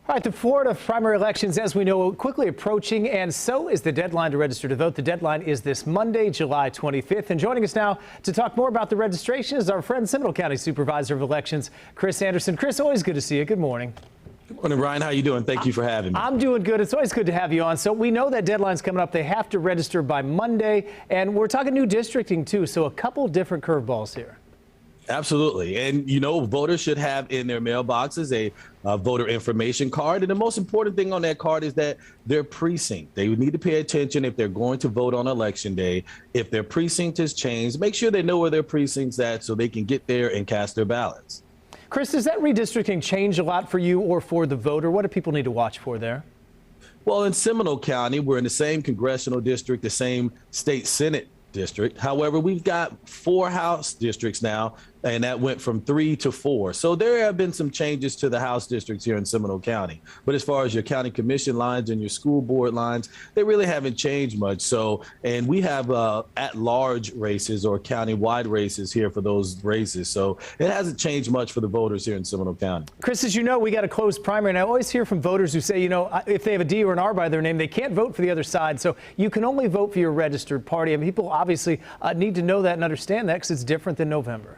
All right, the Florida primary elections, as we know, quickly approaching, and so is the deadline to register to vote. The deadline is this Monday, July 25th. And joining us now to talk more about the registration is our friend, Seminole County Supervisor of Elections, Chris Anderson. Chris, always good to see you. Good morning. Good morning, Ryan. How you doing? Thank you for having me. I'm doing good. It's always good to have you on. So we know that deadline's coming up. They have to register by Monday, and we're talking new districting, too, so a couple different curveballs here. Absolutely. And, you know, voters should have in their mailboxes a voter information card. And the most important thing on that card is that their precinct. They would need to pay attention if they're going to vote on election day. If their precinct has changed, make sure they know where their precinct's at so they can get there and cast their ballots. Chris, does that redistricting change a lot for you or for the voter? What do people need to watch for there? Well, in Seminole County, we're in the same congressional district, the same state Senate district. However, we've got 4 House districts now, and that went from 3 to 4. So there have been some changes to the House districts here in Seminole County. But as far as your county commission lines and your school board lines, they really haven't changed much. So, and we have at-large races or county-wide races here for those races. So it hasn't changed much for the voters here in Seminole County. Chris, as you know, we got a closed primary, and I always hear from voters who say, you know, if they have a D or an R by their name, they can't vote for the other side. So you can only vote for your registered party. I mean, people obviously need to know that and understand that because it's different than November.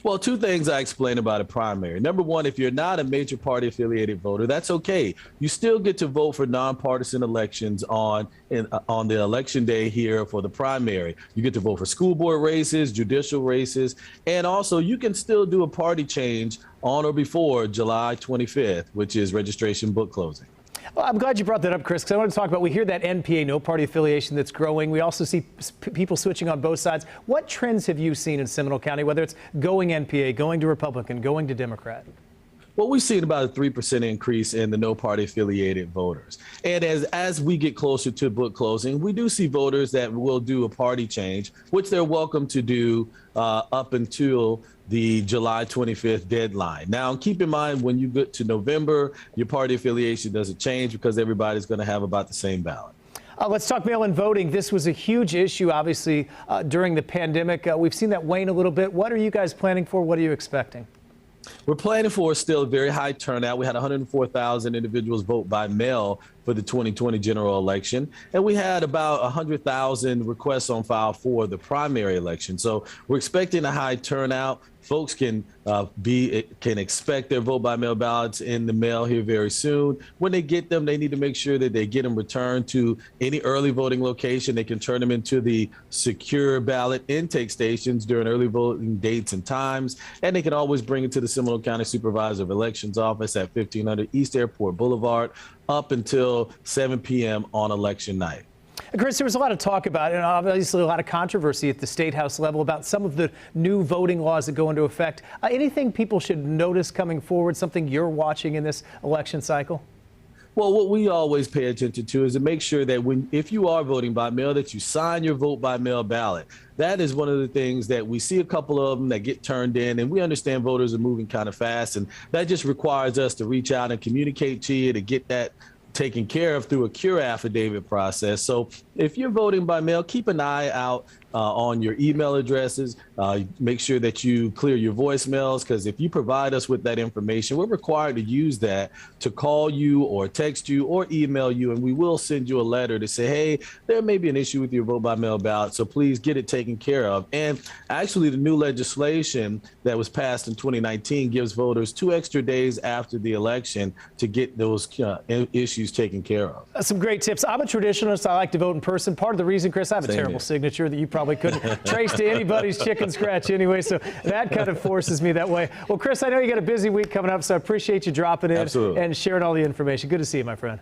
Well, 2 things I explain about a primary. Number one, if you're not a major party affiliated voter, that's okay. You still get to vote for nonpartisan elections on the election day here for the primary. You get to vote for school board races, judicial races, and also you can still do a party change on or before July 25th, which is registration book closing. Well, I'm glad you brought that up, Chris, because I want to talk about, we hear that NPA, no party affiliation, that's growing. We also see people switching on both sides. What trends have you seen in Seminole County, whether it's going NPA, going to Republican, going to Democrat? Well, we've seen about a 3% increase in the no party affiliated voters. And as we get closer to book closing, we do see voters that will do a party change, which they're welcome to do up until the July 25th deadline. Now, keep in mind, when you get to November, your party affiliation doesn't change because everybody's going to have about the same ballot. Let's talk mail-in voting. This was a huge issue, obviously, during the pandemic. We've seen that wane a little bit. What are you guys planning for? What are you expecting? We're planning for still a very high turnout. We had 104,000 individuals vote by mail for the 2020 general election, and we had about 100,000 requests on file for the primary election. So we're expecting a high turnout. Folks can expect their vote by mail ballots in the mail here very soon. When they get them, they need to make sure that they get them returned to any early voting location. They can turn them into the secure ballot intake stations during early voting dates and times, and they can always bring it to the Seminole County Supervisor of Elections office at 1500 East Airport Boulevard up until 7 p.m. on election night. Chris, there was a lot of talk about, and obviously a lot of controversy at the State House level about some of the new voting laws that go into effect. Anything people should notice coming forward, something you're watching in this election cycle? Well, what we always pay attention to is to make sure that if you are voting by mail, that you sign your vote by mail ballot. That is one of the things that we see a couple of them that get turned in, and we understand voters are moving kind of fast, and that just requires us to reach out and communicate to you to get that taken care of through a cure affidavit process. So if you're voting by mail, keep an eye out on your email addresses. Make sure that you clear your voicemails, because if you provide us with that information, we're required to use that to call you or text you or email you, and we will send you a letter to say, hey, there may be an issue with your vote by mail ballot, so please get it taken care of. And actually, the new legislation that was passed in 2019 gives voters 2 extra days after the election to get those issues taken care of. Some great tips. I'm a traditionalist. I like to vote in person. Part of the reason, Chris, I have a terrible signature that you probably couldn't trace to anybody's chicken scratch anyway, so that kind of forces me that way. Well, Chris, I know you got a busy week coming up, so I appreciate you dropping in Absolutely. And sharing all the information. Good to see you, my friend.